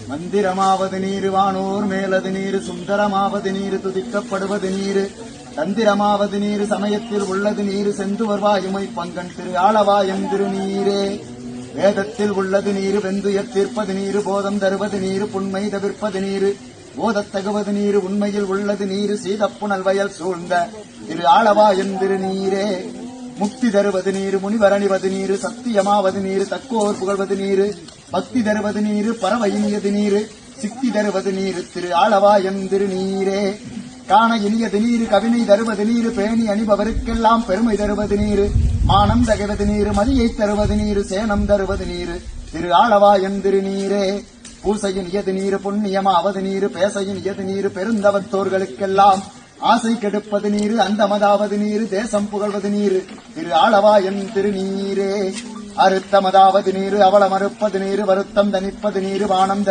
மந்திரமாவது நீரு வானோர் மேலது நீரு சுந்தரமாவது நீரு துதிக்கப்படுவது நீரு தந்திரமாவது நீரு சமயத்தில் உள்ளது நீரு செந்துவர் வாயுமை பங்கன் திரு ஆளவாயன் திருநீரே வேதத்தில் உள்ளது நீரு வெந்துயர் தீர்ப்பது நீரு போதம் தருவது நீரு புண்மை தவிர்ப்பது நீரு போதத்தகுவது நீரு உண்மையில் உள்ளது நீரு சீதப்புணல் வயல் சூழ்ந்த திரு ஆளவாயன் திருநீரே முக்தி தருவது நீரு முனிவரணிவது நீரு சத்தியமாவது நீரு தக்கோர் புகழ்வது நீரு பக்தி தருவது நீரு பறவை இனியது நீரு சித்தி தருவது நீரு திரு ஆளவாயன் திருநீரே காண இனியது நீரு கவினை தருவது நீரு பேணி அணிபவருக்கெல்லாம் பெருமை தருவது நீரு மானம் தகைவது நீரு மதியை தருவது நீரு சேனம் தருவது நீரு திரு ஆளவாயன் திருநீரே பூசையின் இயது நீரு புண்ணியமாவது நீரு பேசையின் இயது நீரு பெருந்தவத்தோர்களுக்கெல்லாம் ஆசை கெடுப்பது நீரு அந்தமதாவது நீரு தேசம் புகழ்வது நீரு திரு ஆளவாயன் திருநீரே அறுத்தமதாவது நீரு அவள மறுப்பது நீரு வருத்தம் தணிப்பது நீரு வானம்